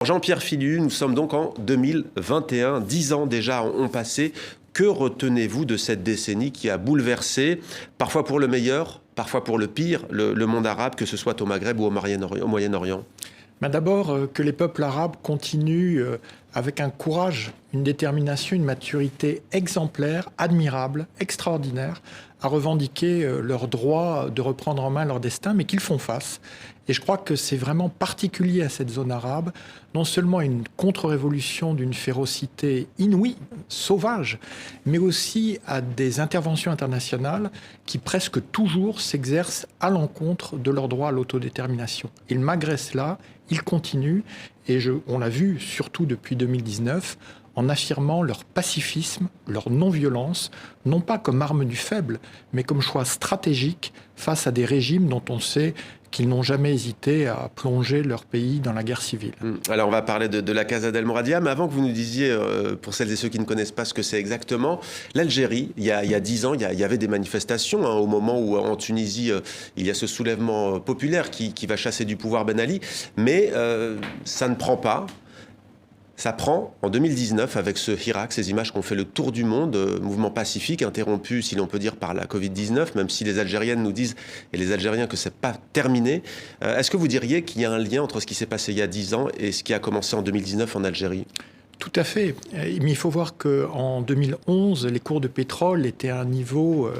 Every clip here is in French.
Jean-Pierre Philu, nous sommes donc en 2021, 10 ans déjà ont passé. Que retenez-vous de cette décennie qui a bouleversé, parfois pour le meilleur, parfois pour le pire, le monde arabe, que ce soit au Maghreb ou au Moyen-Orient? D'abord, que les peuples arabes continuent avec un courage, une détermination, une maturité exemplaire, admirable, extraordinaire, à revendiquer leur droit de reprendre en main leur destin, mais qu'ils font face. Et je crois que c'est vraiment particulier à cette zone arabe, non seulement une contre-révolution d'une férocité inouïe, sauvage, mais aussi à des interventions internationales qui presque toujours s'exercent à l'encontre de leur droit à l'autodétermination. Et malgré cela, ils continuent, et on l'a vu surtout depuis 2019, en affirmant leur pacifisme, leur non-violence, non pas comme arme du faible, mais comme choix stratégique face à des régimes dont on sait qu'ils n'ont jamais hésité à plonger leur pays dans la guerre civile. Alors on va parler de la Casa del Mouradia, mais avant que vous nous disiez, pour celles et ceux qui ne connaissent pas ce que c'est exactement, l'Algérie, il y a 10 ans, il y avait des manifestations, au moment où en Tunisie, il y a ce soulèvement populaire qui va chasser du pouvoir Ben Ali, mais ça ne prend pas. Ça prend en 2019 avec ce Hirak, ces images qui ont fait le tour du monde, mouvement pacifique interrompu, si l'on peut dire, par la Covid-19, même si les Algériennes nous disent, et les Algériens, que c'est pas terminé. Est-ce que vous diriez qu'il y a un lien entre ce qui s'est passé il y a 10 ans et ce qui a commencé en 2019 en Algérie ? Tout à fait. Mais il faut voir qu'en 2011, les cours de pétrole étaient à un niveau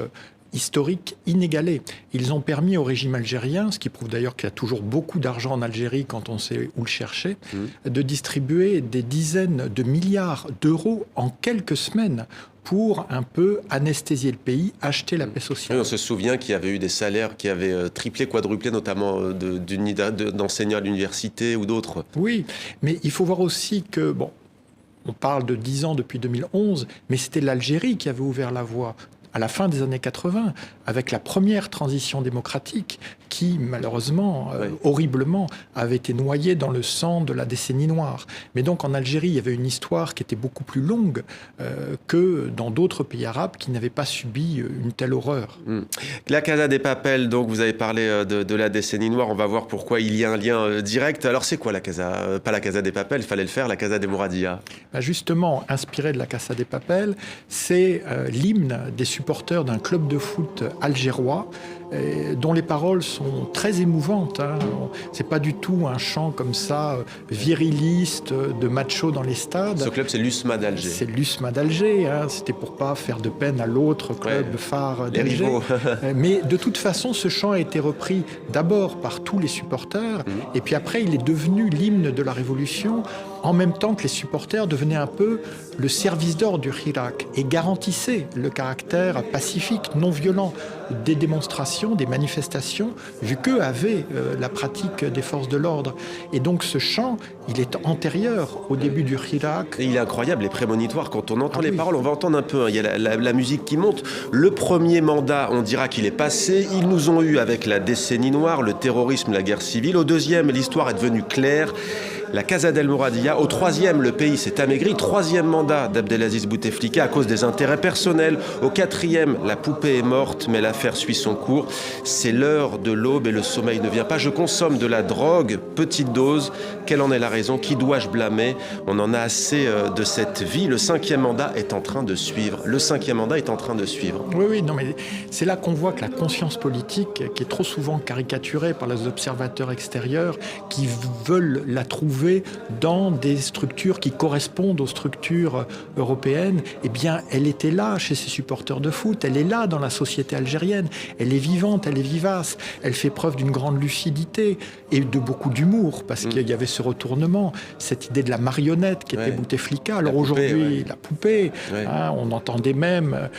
historique inégalé. Ils ont permis au régime algérien, ce qui prouve d'ailleurs qu'il y a toujours beaucoup d'argent en Algérie quand on sait où le chercher, de distribuer des dizaines de milliards d'euros en quelques semaines pour un peu anesthésier le pays, acheter la paix sociale. Oui, on se souvient qu'il y avait eu des salaires qui avaient triplé, quadruplé, notamment d'enseignants à l'université ou d'autres. Oui, mais il faut voir aussi que, on parle de 10 ans depuis 2011, mais c'était l'Algérie qui avait ouvert la voie à la fin des années 80, avec la première transition démocratique qui, malheureusement, horriblement, avait été noyée dans le sang de la décennie noire. Mais donc, en Algérie, il y avait une histoire qui était beaucoup plus longue que dans d'autres pays arabes qui n'avaient pas subi une telle horreur. La Casa de Papel, donc, vous avez parlé de la décennie noire. On va voir pourquoi il y a un lien direct. Alors, c'est quoi la Casa Pas la Casa de Papel, il fallait le faire, la Casa de Mouradia. Justement, inspiré de la Casa de Papel, c'est l'hymne des supporters d'un club de foot algérois dont les paroles sont très émouvantes. C'est pas du tout un chant comme ça viriliste de macho dans les stades. Ce club, c'est l'USMA d'Alger. C'est l'USMA d'Alger. C'était pour pas faire de peine à l'autre club phare d'Alger. Mais de toute façon, ce chant a été repris d'abord par tous les supporters et puis après, il est devenu l'hymne de la Révolution en même temps que les supporters devenaient un peu le service d'ordre du Hirak et garantissaient le caractère pacifique, non violent des démonstrations, des manifestations, vu qu'eux avaient la pratique des forces de l'ordre. Et donc ce chant, il est antérieur au début du Hirak. Et il est incroyable, les prémonitoires, quand on entend les paroles, on va entendre un peu, il y a la musique qui monte. Le premier mandat, on dira qu'il est passé. Ils nous ont eu avec la décennie noire, le terrorisme, la guerre civile. Au deuxième, l'histoire est devenue claire. La Casa del Mouradia. Au troisième, le pays s'est amaigri. Troisième mandat d'Abdelaziz Bouteflika à cause des intérêts personnels. Au quatrième, la poupée est morte, mais l'affaire suit son cours. C'est l'heure de l'aube et le sommeil ne vient pas. Je consomme de la drogue, petite dose. Quelle en est la raison? Qui dois-je blâmer? On en a assez de cette vie. Le cinquième mandat est en train de suivre. Le cinquième mandat est en train de suivre. Oui, non, mais c'est là qu'on voit que la conscience politique, qui est trop souvent caricaturée par les observateurs extérieurs, qui veulent la trouver dans des structures qui correspondent aux structures européennes, eh bien, elle était là chez ses supporters de foot, elle est là dans la société algérienne, elle est vivante, elle est vivace, elle fait preuve d'une grande lucidité et de beaucoup d'humour, parce qu'il y avait ce retournement, cette idée de la marionnette qui était Bouteflika. Alors aujourd'hui, la poupée, on entendait même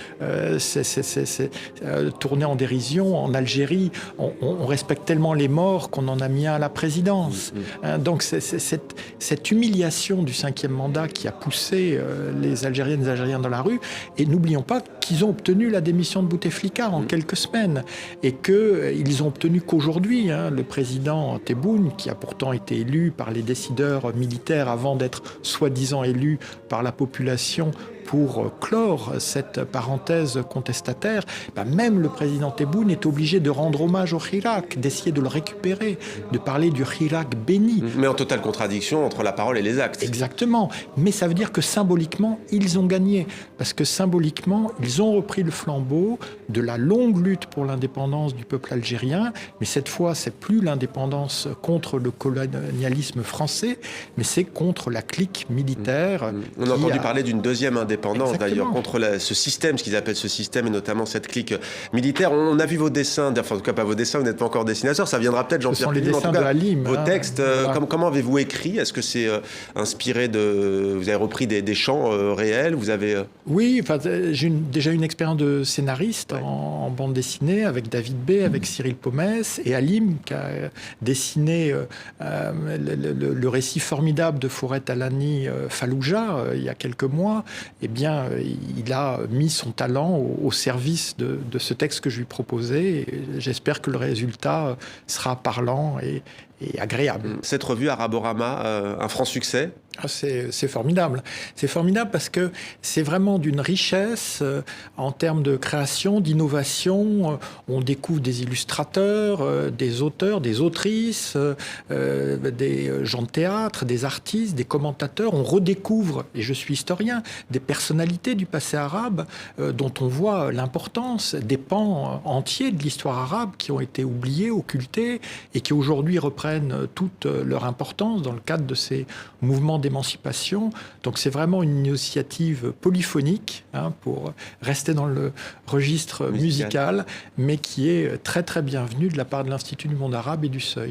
tourner en dérision en Algérie, on respecte tellement les morts qu'on en a mis un à la présidence. Donc cette humiliation du cinquième mandat qui a poussé les Algériennes et les Algériens dans la rue. Et n'oublions pas qu'ils ont obtenu la démission de Bouteflika en quelques semaines et qu'ils ont obtenu qu'aujourd'hui, le président Tebboune, qui a pourtant été élu par les décideurs militaires avant d'être soi-disant élu par la population pour clore cette parenthèse contestataire, même le président Tebboune est obligé de rendre hommage au Hirak, d'essayer de le récupérer, de parler du Hirak béni. Mais en totale contradiction entre la parole et les actes. Exactement. Mais ça veut dire que symboliquement, ils ont gagné. Parce que symboliquement, ils ont repris le flambeau de la longue lutte pour l'indépendance du peuple algérien. Mais cette fois, c'est plus l'indépendance contre le colonialisme français, mais c'est contre la clique militaire. On a entendu parler d'une deuxième indépendance, d'ailleurs, contre ce système, ce qu'ils appellent ce système, et notamment cette clique militaire. On a vu vos dessins, enfin en tout cas pas vos dessins, vous n'êtes pas encore dessinateur, ça viendra peut-être, Jean-Pierre Pini, en tout cas, Halim, vos textes, voilà. Comment avez-vous écrit? Est-ce que c'est inspiré de... Vous avez repris des chants réels? Vous avez... Oui, j'ai déjà une expérience de scénariste en bande dessinée avec David B, avec Cyril Pomès, et Halim qui a dessiné le récit formidable de Fouret Alani Fallujah il y a quelques mois. Eh bien, il a mis son talent au service de ce texte que je lui proposais. Et j'espère que le résultat sera parlant et agréable. Cette revue Araborama, un franc succès? C'est formidable. C'est formidable parce que c'est vraiment d'une richesse en termes de création, d'innovation. On découvre des illustrateurs, des auteurs, des autrices, des gens de théâtre, des artistes, des commentateurs. On redécouvre, et je suis historien, des personnalités du passé arabe dont on voit l'importance, des pans entiers de l'histoire arabe qui ont été oubliés, occultés, et qui aujourd'hui reprennent toute leur importance dans le cadre de ces mouvements d'émancipation. Donc c'est vraiment une initiative polyphonique, pour rester dans le registre musical, mais qui est très très bienvenue de la part de l'Institut du monde arabe et du Seuil.